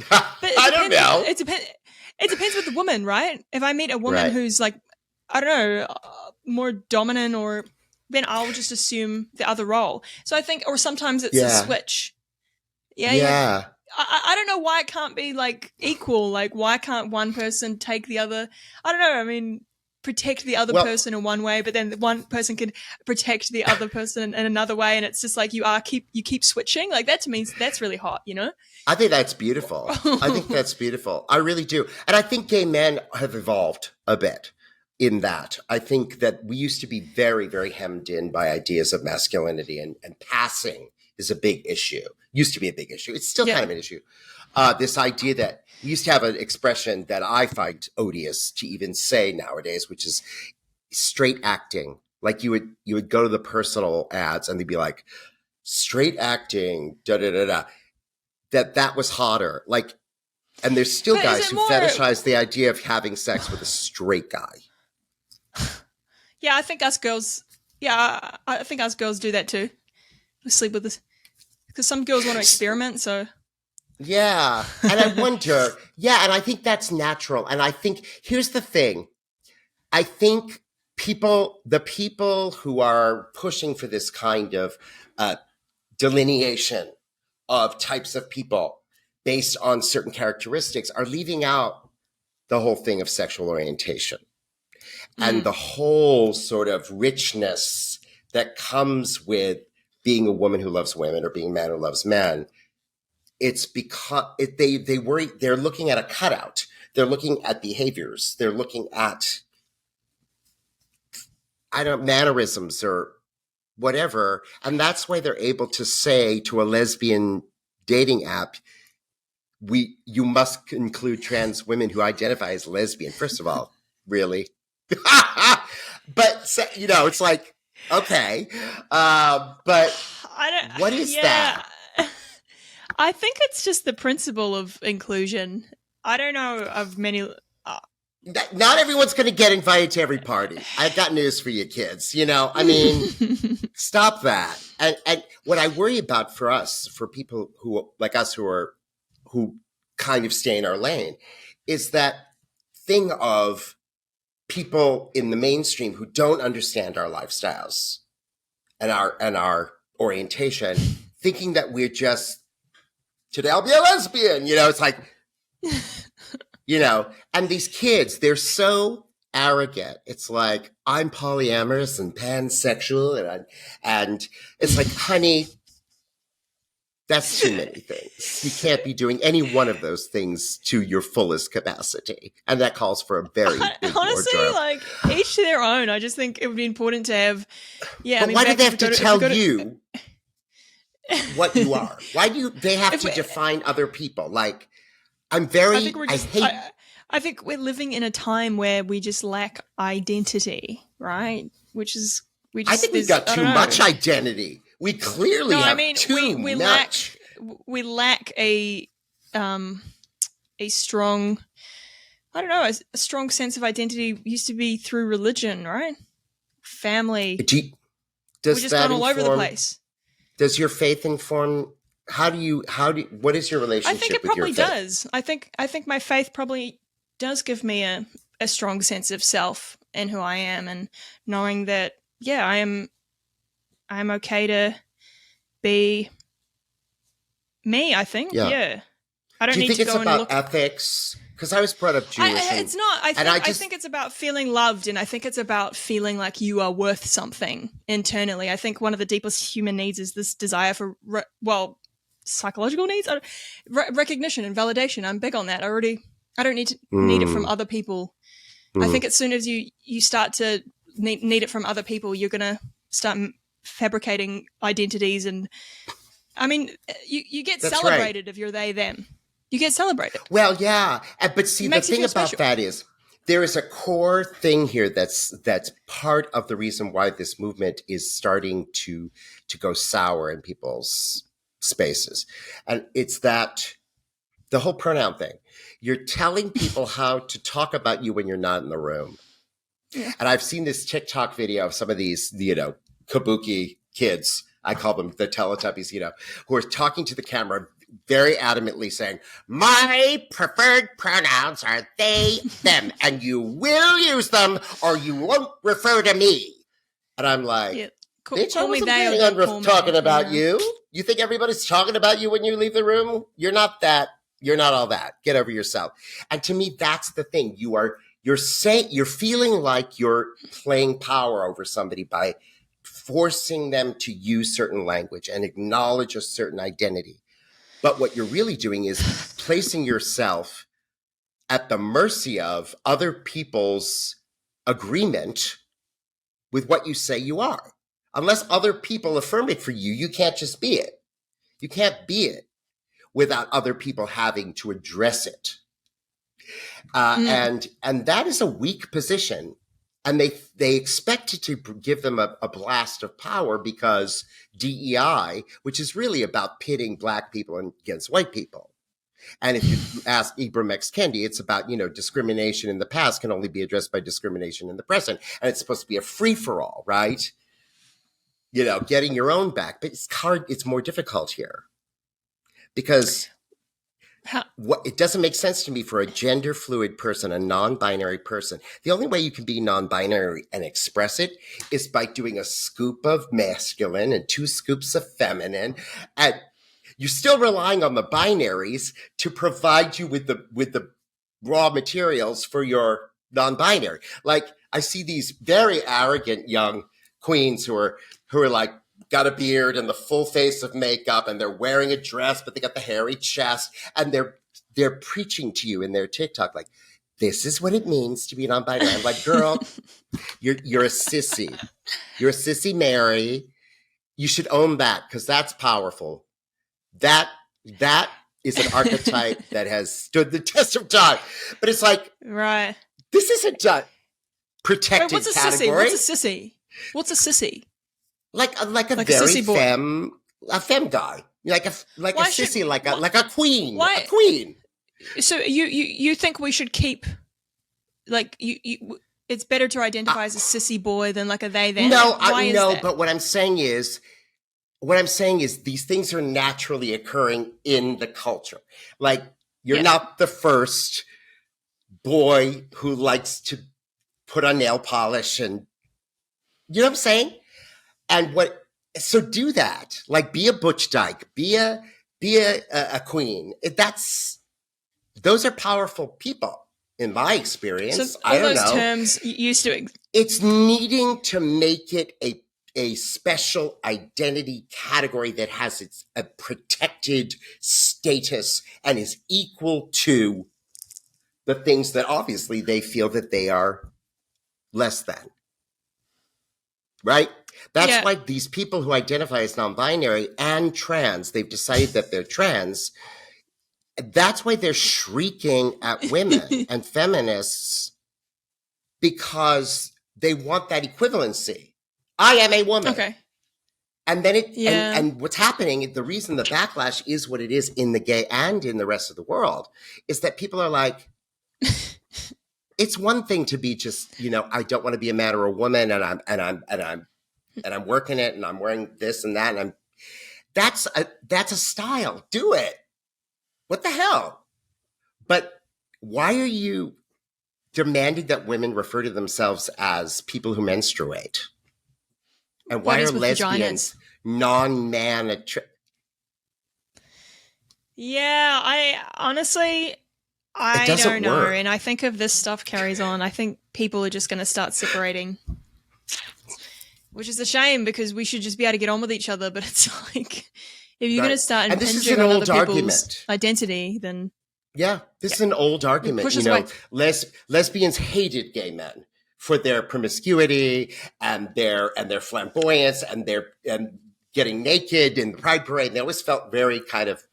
But I don't know. It depends with the woman, right? If I meet a woman who's like, I don't know, more dominant, or then I'll just assume the other role. So I think, or sometimes it's a switch. Yeah. I don't know why it can't be like equal. Like, why can't one person take the other? I don't know. I mean, protect the other person in one way, but then one person can protect the other person in another way, and it's just like you keep switching. Like, that to me, that's really hot, you know? I think that's beautiful. I think that's beautiful. I really do. And I think gay men have evolved a bit in that. I think that we used to be very, very hemmed in by ideas of masculinity, and passing is a big issue. Used to be a big issue. It's still kind of an issue. This idea that we used to have an expression that I find odious to even say nowadays, which is straight acting. Like you would go to the personal ads and they'd be like, straight acting, da da da da. That was hotter. Like, and there's still guys who fetishize the idea of having sex with a straight guy. Yeah, I think us girls. Yeah, I think us girls do that too. We sleep with this because some girls want to experiment. So yeah, and I wonder. Yeah, and I think that's natural. And I think here's the thing. I think the people who are pushing for this kind of delineation of types of people based on certain characteristics are leaving out the whole thing of sexual orientation and the whole sort of richness that comes with being a woman who loves women or being a man who loves men. It's because they worry, they're looking at a cutout. They're looking at behaviors. They're looking at, mannerisms or whatever. And that's why they're able to say to a lesbian dating app, you must include trans women who identify as lesbian. First of all, really? But, it's like, okay. But what is that? I think it's just the principle of inclusion. I don't know of many... Not everyone's going to get invited to every party. I've got news for you kids. I mean, stop that. And what I worry about for us, for people who like us who kind of stay in our lane, is that thing of people in the mainstream who don't understand our lifestyles and our orientation, thinking that we're just, today I'll be a lesbian. It's like... and these kids, they're so arrogant. It's like, I'm polyamorous and pansexual. And it's like, honey, that's too many things. You can't be doing any one of those things to your fullest capacity. And that calls for a very big honestly, wardrobe. like, each to their own. I just think it would be important to have, But why do they have to tell you what you are? Why do they have to define other people? Like, I think we're living in a time where we just lack identity, right? I think we've got too much identity. We clearly have too much. We lack a strong, a strong sense of identity. Used to be through religion, right? Family. We've just gone all over the place. Does your faith inform? What is your relationship? I think it probably does. I think my faith probably does give me a strong sense of self and who I am, and knowing that, I'm okay to be me, I think. Yeah. I don't need to go and look. Do you think it's about ethics? Because I was brought up Jewish. It's not. I think it's about feeling loved, and I think it's about feeling like you are worth something internally. I think one of the deepest human needs is this desire for, psychological needs, recognition and validation. I'm big on that. I don't need it from other people. I think as soon as you start to need it from other people, you're going to start fabricating identities. And I mean, you get celebrated if you're they, them. You get celebrated. Well, yeah. But see, the thing about that is there is a core thing here that's part of the reason why this movement is starting to go sour in people's spaces. And it's that the whole pronoun thing. You're telling people how to talk about you when you're not in the room. Yeah. And I've seen this TikTok video of some of these, kabuki kids, I call them the Teletubbies, who are talking to the camera very adamantly saying, my preferred pronouns are they, them, and you will use them or you won't refer to me. And I'm like, bitch, I wasn't planning on talking about you. You think everybody's talking about you when you leave the room? You're not that. You're not all that. Get over yourself. And to me, that's the thing. You're feeling like you're playing power over somebody by forcing them to use certain language and acknowledge a certain identity. But what you're really doing is placing yourself at the mercy of other people's agreement with what you say you are. Unless other people affirm it for you, you can't just be it. You can't be it without other people having to address it. And that is a weak position. And they expect it to give them a blast of power because DEI, which is really about pitting black people against white people. And if you ask Ibram X. Kendi, it's about, discrimination in the past can only be addressed by discrimination in the present. And it's supposed to be a free-for-all, right? Getting your own back. But it's hard. It's more difficult here because it doesn't make sense to me for a gender fluid person, a non-binary person. The only way you can be non-binary and express it is by doing a scoop of masculine and 2 scoops of feminine. And you're still relying on the binaries to provide you with the raw materials for your non-binary. Like I see these very arrogant young queens who are like, got a beard and the full face of makeup and they're wearing a dress, but they got the hairy chest and they're preaching to you in their TikTok like, this is what it means to be non-binary. I'm like, girl, you're a sissy. You're a sissy Mary. You should own that because that's powerful. That is an archetype that has stood the test of time. But it's like, right. This isn't a protected what's a category. What's a sissy? What's a sissy? Like a very femme guy, like a sissy, like a queen, a queen. So you think we should keep, like you it's better to identify as a sissy boy than like a they them? No, but what I'm saying is these things are naturally occurring in the culture. Like you're not the first boy who likes to put on nail polish and you know what I'm saying? And so do that. Like be a Butch Dyke, be a queen. Those are powerful people in my experience. So I don't know. Those terms used to. It's needing to make it a special identity category that has a protected status and is equal to the things that obviously they feel that they are less than. Right? That's why these people who identify as non-binary and trans, they've decided that they're trans. That's why they're shrieking at women and feminists because they want that equivalency. I am a woman. Okay. And then and what's happening, the reason the backlash is what it is in the gay and in the rest of the world is that people are like, it's one thing to be just, I don't want to be a man or a woman and I'm working it and I'm wearing this and that and that's a style. Do it. What the hell? But why are you demanding that women refer to themselves as people who menstruate? And why are lesbians non-man? I honestly, I don't know. Work. And I think if this stuff carries on, I think people are just going to start separating. Which is a shame because we should just be able to get on with each other. But it's like, if you're going to start impinging on other people's identity, then... Yeah, this is an old argument. Lesbians hated gay men for their promiscuity and their flamboyance and getting naked in the Pride Parade. They always felt very kind of,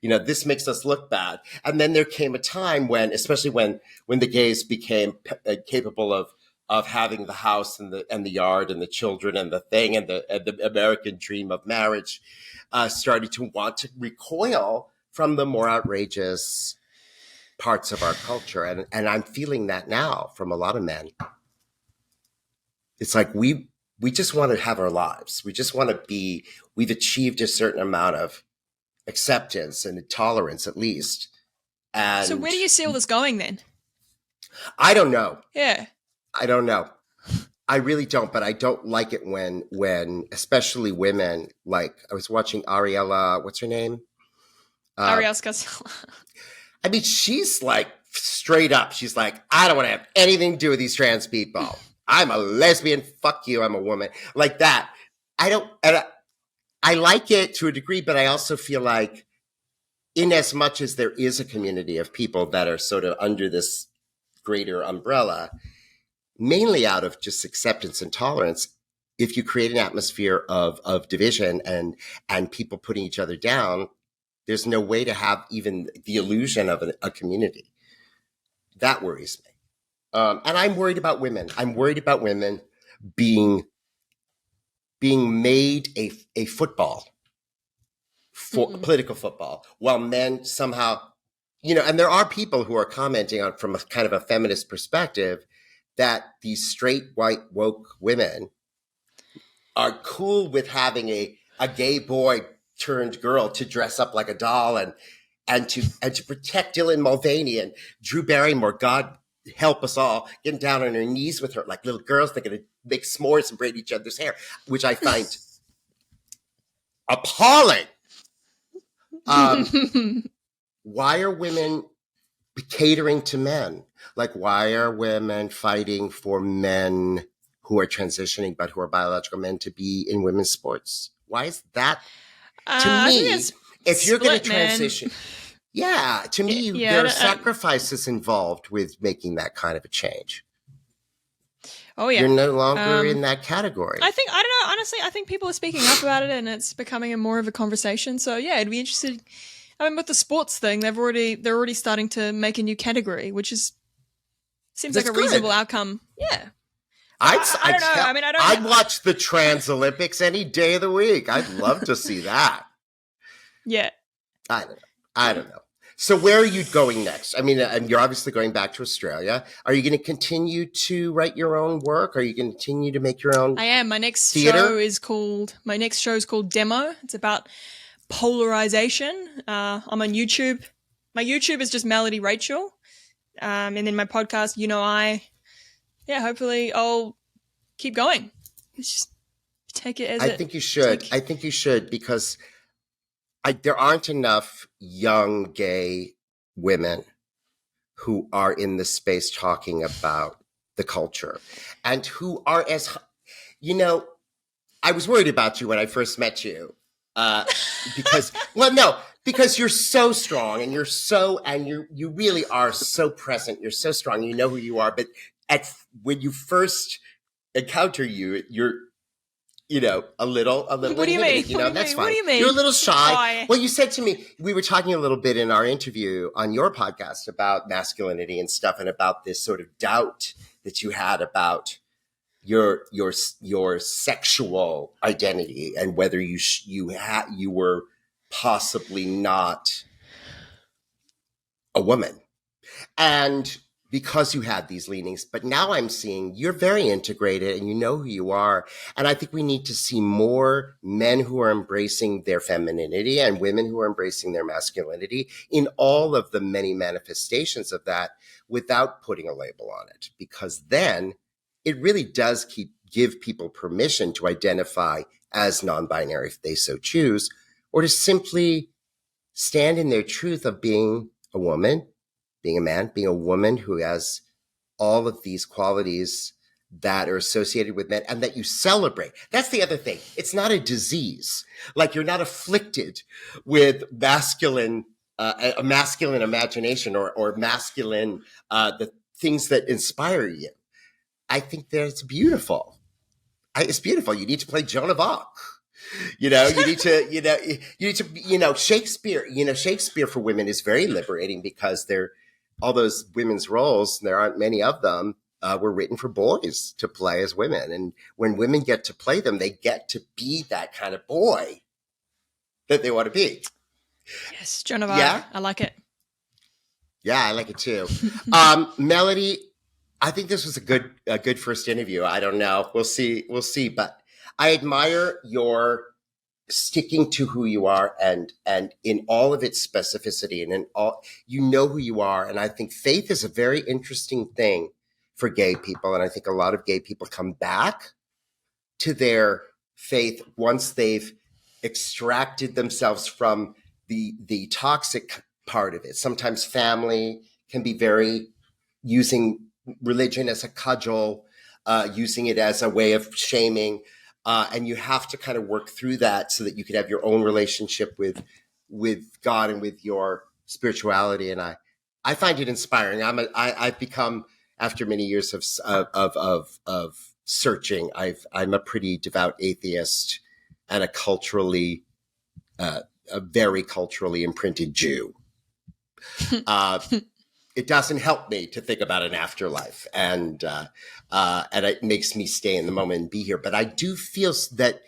this makes us look bad. And then there came a time when, especially when the gays became capable of having the house and the yard and the children and the thing and the American dream of marriage, started to want to recoil from the more outrageous parts of our culture. And I'm feeling that now from a lot of men. It's like we just want to have our lives. We just want to we've achieved a certain amount of acceptance and tolerance at least. And so where do you see all this going then? I don't know. Yeah. I don't know. I really don't, but I don't like it when especially women, like I was watching Ariella, what's her name? Ariel Scarsella. I mean, she's like straight up. She's like, I don't want to have anything to do with these trans people. I'm a lesbian. Fuck you. I'm a woman. Like that. I don't, and I like it to a degree, but I also feel like in as much as there is a community of people that are sort of under this greater umbrella, mainly out of just acceptance and tolerance, if you create an atmosphere of division and people putting each other down, there's no way to have even the illusion of a community. That worries me. And I'm worried about women. I'm worried about women being made a football, for political football, while men somehow, and there are people who are commenting on from a kind of a feminist perspective that these straight white woke women are cool with having a gay boy turned girl to dress up like a doll and to protect Dylan Mulvaney and Drew Barrymore. God help us all, getting down on her knees with her like little girls. They're going to make s'mores and braid each other's hair, which I find appalling. Why are women catering to men? Like, why are women fighting for men who are transitioning but who are biological men to be in women's sports? Why is that? To me, if you're going to transition, to me, there are sacrifices involved with making that kind of a change. Oh yeah, you're no longer in that category. I don't know. Honestly, I think people are speaking up about it, and it's becoming more of a conversation. So yeah, it'd be interesting. I mean, with the sports thing, they're already starting to make a new category, which seems like a reasonable outcome. Yeah. I don't know. I mean, I'd watch the Trans Olympics any day of the week. I'd love to see that. Yeah. I don't know. So where are you going next? I mean, you're obviously going back to Australia. Are you going to continue to write your own work? Are you going to continue to make your own? I am. My next theater? show is called Demo. It's about polarization. I'm on YouTube. My YouTube is just Melody Rachel. And then my podcast, hopefully I'll keep going. It's just take it as I think you should because there aren't enough young gay women who are in the space talking about the culture and who are I was worried about you when I first met you because you're so strong and you really are so present. You're so strong. You know who you are. But when you first encounter you're a little. What do you mean? That's fine. What do you mean? You're a little shy. Well, you said to me, we were talking a little bit in our interview on your podcast about masculinity and stuff, and about this sort of doubt that you had about your sexual identity and whether you were possibly not a woman, and because you had these leanings. But now I'm seeing you're very integrated and you know who you are. And I think we need to see more men who are embracing their femininity and women who are embracing their masculinity in all of the many manifestations of that without putting a label on it. Because then it really does give people permission to identify as non-binary if they so choose, or to simply stand in their truth of being a woman, being a man, being a woman who has all of these qualities that are associated with men and that you celebrate. That's the other thing. It's not a disease. Like, you're not afflicted with a masculine imagination or masculine, the things that inspire you. I think that it's beautiful. It's beautiful. You need to play Joan of Arc. You need to, Shakespeare for women is very liberating because all those women's roles, there aren't many of them, were written for boys to play as women. And when women get to play them, they get to be that kind of boy that they want to be. Yes, Joan of Arc. Yeah? I like it. Yeah, I like it too. Melody, I think this was a good first interview. I don't know. We'll see. But I admire your sticking to who you are and in all of its specificity and in all, who you are. And I think faith is a very interesting thing. for gay people. And I think a lot of gay people come back to their faith once they've extracted themselves from the toxic part of it. Sometimes family can be very using religion as a cudgel, using it as a way of shaming. And you have to kind of work through that so that you can have your own relationship with God and with your spirituality. And I find it inspiring. I've become, after many years of searching, I'm a pretty devout atheist and a very culturally imprinted Jew. It doesn't help me to think about an afterlife, and it makes me stay in the moment and be here. But I do feel that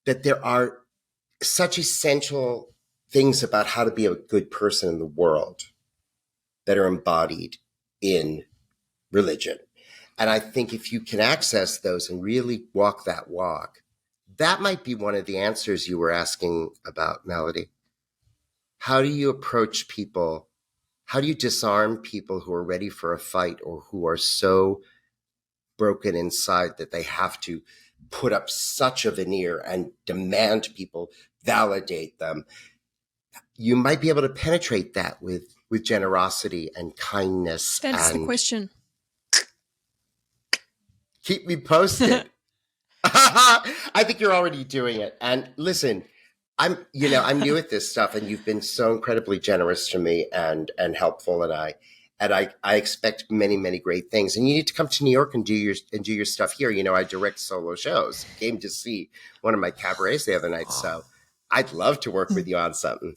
there are such essential things about how to be a good person in the world that are embodied in religion. And I think if you can access those and really walk that walk, that might be one of the answers you were asking about, Melody. How do you approach people? How do you disarm people who are ready for a fight or who are so broken inside that they have to put up such a veneer and demand people validate them? You might be able to penetrate that with generosity and kindness. That's the question. Keep me posted. I think you're already doing it. And listen, I'm new at this stuff, and you've been so incredibly generous to me and helpful, and I expect many, many great things. And you need to come to New York and do your stuff here. I direct solo shows. Came to see one of my cabarets the other night, so I'd love to work with you on something.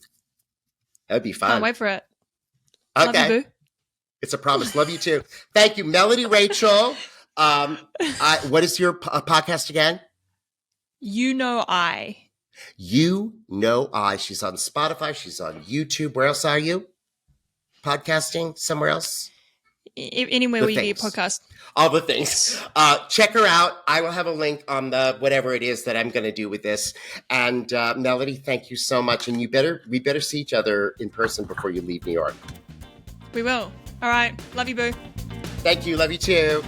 That'd be fun. Can't wait for it. Okay, Love you, boo. It's a promise. Love you too. Thank you, Melody Rachel. What is your podcast again? You Know I. You Know I. She's on Spotify. She's on YouTube. Where else are you? Podcasting? Somewhere else? Anywhere where you get your podcast. All the things. Check her out. I will have a link on the whatever it is that I'm going to do with this. And Melody, thank you so much. And we better see each other in person before you leave New York. We will. All right. Love you, boo. Thank you. Love you too.